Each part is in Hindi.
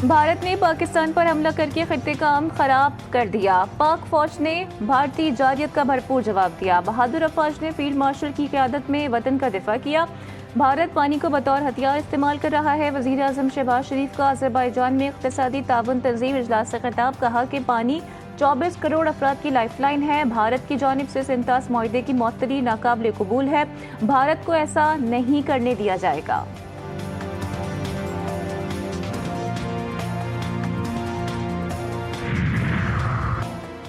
भारत ने पाकिस्तान पर हमला करके खित्ते का अमन खराब कर दिया। पाक फौज ने भारतीय जारियत का भरपूर जवाब दिया। बहादुर अफवाज ने फील्ड मार्शल की क़यादत में वतन का दिफा किया। भारत पानी को बतौर हथियार इस्तेमाल कर रहा है। वज़ीर आज़म शहबाज शरीफ का अज़रबैजान में इक़्तिसादी ताउन तंज़ीम इजलास से खिताब। कहा कि पानी 24 करोड़ अफराद की लाइफलाइन है। भारत की जानिब से सिंतास मुआहदे की मअतली नाकाबिल कबूल है। भारत को ऐसा नहीं करने दिया जाएगा।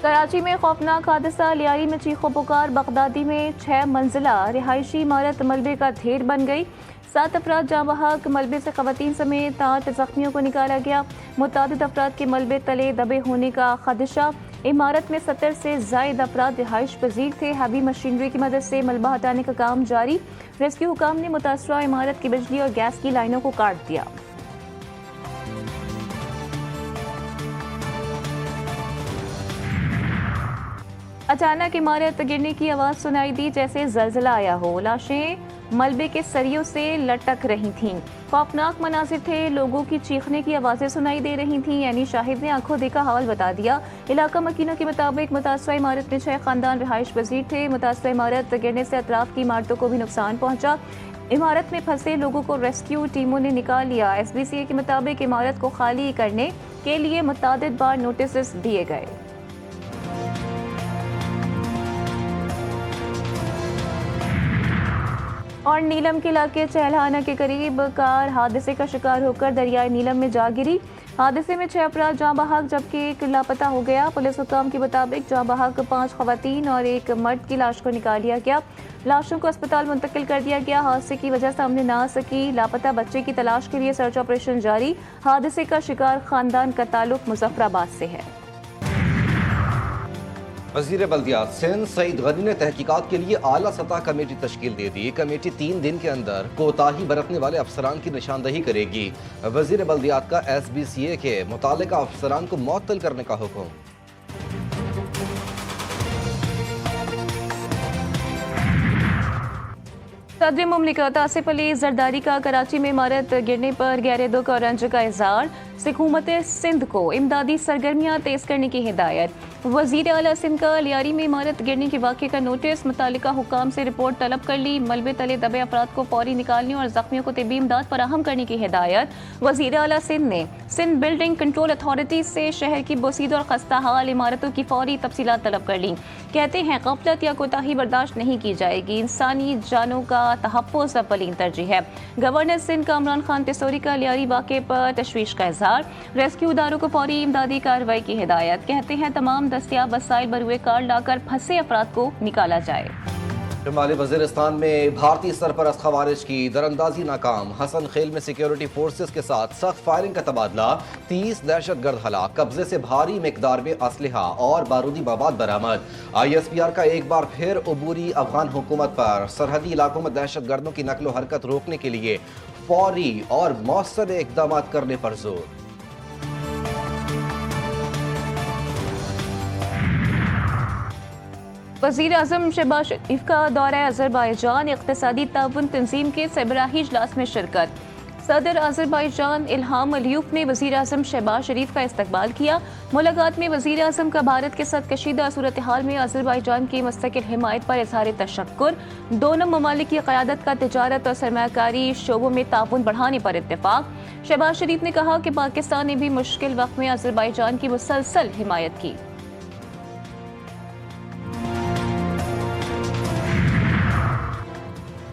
कराची में खौफनाक हादसा, लियारी में चीखो पुकार। बगदादी में 6 मंजिला रिहायशी इमारत मलबे का ढेर बन गई। 7 अफराद जाँ बहक। मलबे से खवातीन समेत 8 जख्मियों को निकाला गया। मुतादिद अफराद के मलबे तले दबे होने का खदशा। इमारत में 70 से ज़ायद अफराद रिहाइश पजीर थे। हैवी मशीनरी की मदद से मलबा हटाने का काम जारी। रेस्क्यू हुकाम ने मुतासरा इमारत की बिजली और गैस की लाइनों को काट दिया। अचानक इमारत गिरने की आवाज सुनाई दी, जैसे जलजला आया हो। लाशें मलबे के सरियों से लटक रही थीं। खौफनाक मनाजिर थे। लोगों की चीखने की आवाजें सुनाई दे रही थीं। यानी शाहिद ने आंखों देखा हाल बता दिया। इलाका मकीनों के मुताबिक मुतासरा इमारत में 6 खानदान रिहाइश पजीर थे। मुतासरा इमारत गिरने से अतराफ की इमारतों को भी नुकसान पहुंचा। इमारत में फंसे लोगों को रेस्क्यू टीमों ने निकाल लिया। SBCA के मुताबिक इमारत को खाली करने के लिए मुतादिद बार नोटिस दिए गए। और नीलम के इलाके चहलहाना के करीब कार हादसे का शिकार होकर दरियाए नीलम में जा गिरी। हादसे में 6 अफराद जाँ बहक जबकि 1 लापता हो गया। पुलिस हुकाम के मुताबिक जाँ बहक 5 खवातीन और 1 मर्द की लाश को निकाल लिया गया। लाशों को अस्पताल मुंतकिल कर दिया गया। हादसे की वजह सामने ना आ सकी। लापता बच्चे की तलाश के लिए सर्च ऑपरेशन जारी। हादसे का शिकार खानदान का ताल्लुक मुजफ्फराबाद से है। वज़ीर बल्दियात सिंध सईद गनी ने तहकीकात के लिए आला सतह कमेटी तश्कील दे दी। कमेटी 3 दिन के अंदर कोताही बरतने वाले अफसरान की निशानदही करेगी। वज़ीर बल्दियात का SBCA के मुतालिका अफसरान को मुअत्तल करने का हुक्म। सदर मुमलिकत आसिफ अली जरदारी का कराची में इमारत गिरने पर गहरे दुख और रंज का इजहार। हुकूमत सिंध को इमदादी सरगर्मियाँ तेज करने की हिदायत। वज़ीर आला सिंध का लियारी में इमारत गिरने के वाक़े का नोटिस। मुतालिका हुकाम से रिपोर्ट तलब कर ली। मलबे तले दबे अफराद को फौरी निकालने और जख्मियों को तिब्बी इमदाद फराहम करने की हिदायत। वज़ीर आला सिंध ने सिंध बिल्डिंग कंट्रोल अथॉरिटी से शहर की बोसीद और खस्ता हाल इमारतों की फौरी तफसीलात तलब कर ली। कहते हैं गफलत या कोताही बर्दाश्त नहीं की जाएगी। इंसानी जानों का तहफ़्फ़ुज़ अव्वलीन तरजीह है। गवर्नर सिंध कामरान खान तिसोरी का लियारी वाक़े पर तशवीश का इजहार। रेस्क्यू इदारों को फौरी इमदादी कार्रवाई की हिदायत। कहते हैं तमाम दस्तियाब वसाइल बरुए कार लाकर फंसे अफराद को निकाला जाए। शुमाली वज़ीरिस्तान में भारतीय सरपरस्त खवारिज की दरअंदाजी नाकाम। हसन खेल में सिक्योरिटी फोर्सेस के साथ सख्त फायरिंग का तबादला। 30 दहशतगर्द हलाक। कब्जे से भारी मिकदार में असलहा और बारूदी मवाद बरामद। ISPR का एक बार फिर अबूरी अफगान हुकूमत पर सरहदी इलाकों में दहशतगर्दों की नकलो हरकत रोकने के लिए फौरी और मौसर इकदाम करने पर जोर। वज़ीर आज़म शहबाज शरीफ का दौरा अज़रबैजान। इक़्तिसादी ताउन तंज़ीम के सरबराही इजलास में शिरकत। सदर अज़रबैजान इल्हाम अलियूफ ने वज़ीर आज़म शहबाज शरीफ का इस्तकबाल किया। मुलाकात में वज़ीर आज़म का भारत के साथ कशीदा सूरत हाल में अज़रबैजान की मुस्तकिल हिमायत पर इज़हार तशक्कुर। दोनों ममालिक की क़यादत का तिजारत और सरमायाकारी शोबों में ताउन बढ़ाने पर इत्तेफाक। शहबाज शरीफ ने कहा कि पाकिस्तान ने भी मुश्किल वक्त में अज़रबैजान की मुसलसल हिमायत की।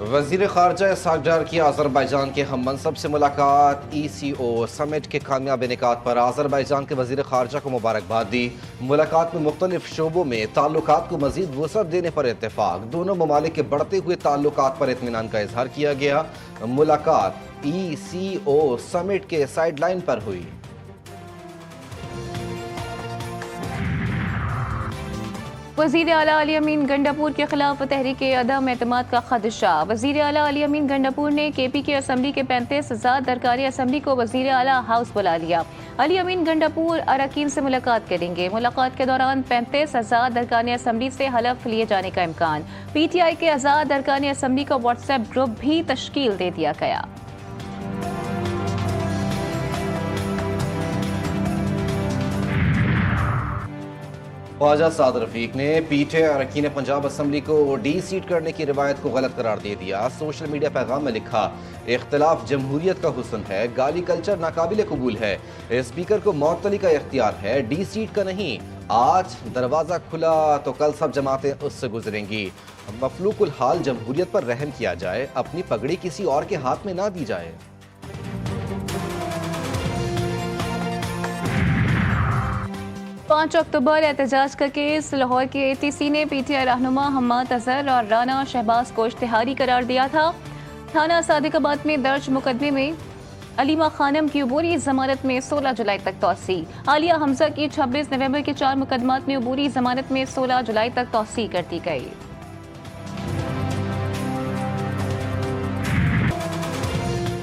वज़ीर ख़ारजा सागडार की अज़रबैजान के हम मनसब से मुलाकात। ECO समिट के कामयाब इनेकाद पर अज़रबैजान के वज़ीर ख़ारजा को मुबारकबाद दी। मुलाकात में मुख्तलिफ शोबों में ताल्लुकात को मज़ीद वसअत देने पर इत्तेफाक। दोनों ममालिक के बढ़ते हुए ताल्लुकात पर इत्मीनान का इजहार किया गया। मुलाकात ECO समिट के साइडलाइन पर हुई। वज़ीर आला अली अमीन गंडापुर के खिलाफ तहरीक अदम एतमाद का खदशा। वज़ीर आला अली अमीन गंडापुर ने KP की असम्बली के 35,000 अरकान असम्बली को वज़ीर आला हाउस बुला लिया। अली अमीन गंडापुर अरकान से मुलाकात करेंगे। मुलाकात के दौरान 35,000 अरकान असम्बली से हलफ लिए जाने का इम्कान। PTI के आज़ाद अरकान असम्बली का व्हाट्सएप ग्रुप भी तश्कील दे दिया गया। ख्वाजा साद रफीक ने पीटे अरकान पंजाब असम्बली को डी सीट करने की रिवायत को गलत करार दे दिया। सोशल मीडिया पैगाम में लिखा, इख्तिलाफ जमहूरियत का हुस्न है, गाली कल्चर नाकाबिल कबूल है। स्पीकर को मअतली का इख्तियार है, डी सीट का नहीं। आज दरवाज़ा खुला तो कल सब जमातें उससे गुजरेंगी। मफलूकुल हाल जमहूरियत पर रहम किया जाए, अपनी पगड़ी किसी और के हाथ में ना दी जाए। 5 अक्टूबर एहतजाज का केस। लाहौर के ATC ने PTI रहनुमा हम्माद अजहर और राना शहबाज को इश्तिहारी करार दिया था। थाना सादिकाबाद में दर्ज मुकदमे में अलीमा खानम की अबूरी जमानत में 16 जुलाई तक तौसी। आलिया हमजा की 26 नवंबर के 4 मुकदमात में अबूरी जमानत में 16 जुलाई तक तौसी कर दी गई।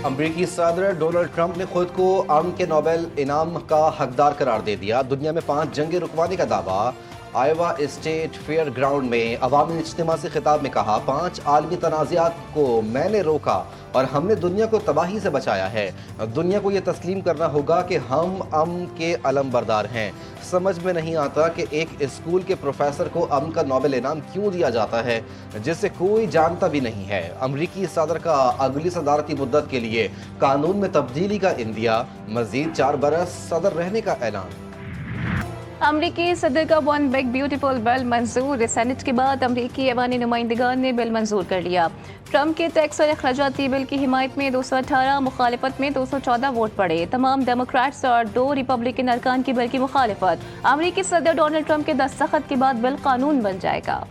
अमरीकी सदर डोनाल्ड ट्रंप ने खुद को अमन के नोबेल इनाम का हकदार करार दे दिया। दुनिया में 5 जंगें रुकवाने का दावा। आयोवा स्टेट फेयर ग्राउंड में अवामी इज्तिमा से खिताब में कहा, 5 आलमी तनाज़ात को मैंने रोका और हमने दुनिया को तबाही से बचाया है। दुनिया को यह तस्लीम करना होगा कि हम अमन के अलमबरदार हैं। समझ में नहीं आता कि एक स्कूल के प्रोफेसर को अमन का नोबेल इनाम क्यों दिया जाता है, जिसे कोई जानता भी नहीं है। अमरीकी सदर का अगली सदारती मुद्दत के लिए कानून में तब्दीली का इंदिया। मजीद 4 बरस सदर रहने का ऐलान। अमरीकी सदर का वन बिग ब्यूटीफुल बिल मंजूर। सेनेट के बाद अमरीकी ऐवानी नुमाइंदगान ने बिल मंजूर कर लिया। ट्रंप के टैक्स और अखराजाती बिल की हिमायत में 218, मुखालिफत में 214 वोट पड़े। तमाम डेमोक्रेट्स और 2 रिपब्लिकन अरकान की बिल की मुखालिफत। अमरीकी सदर डोनाल्ड ट्रंप के दस्तखत के बाद बिल कानून बन जाएगा।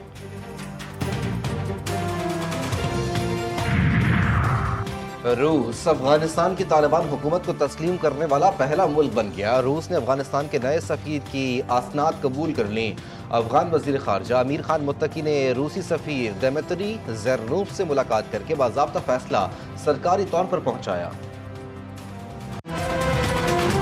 रूस अफगानिस्तान की तालिबान हुकूमत को तस्लीम करने वाला पहला मुल्क बन गया। रूस ने अफगानिस्तान के नए सफीर की आसनाद कबूल कर ली। अफगान वजीर खारजा अमीर खान मुत्तकी ने रूसी सफीर दिमित्री ज़रनोव से मुलाकात करके बाज़ाब्ता फैसला सरकारी तौर पर पहुँचाया।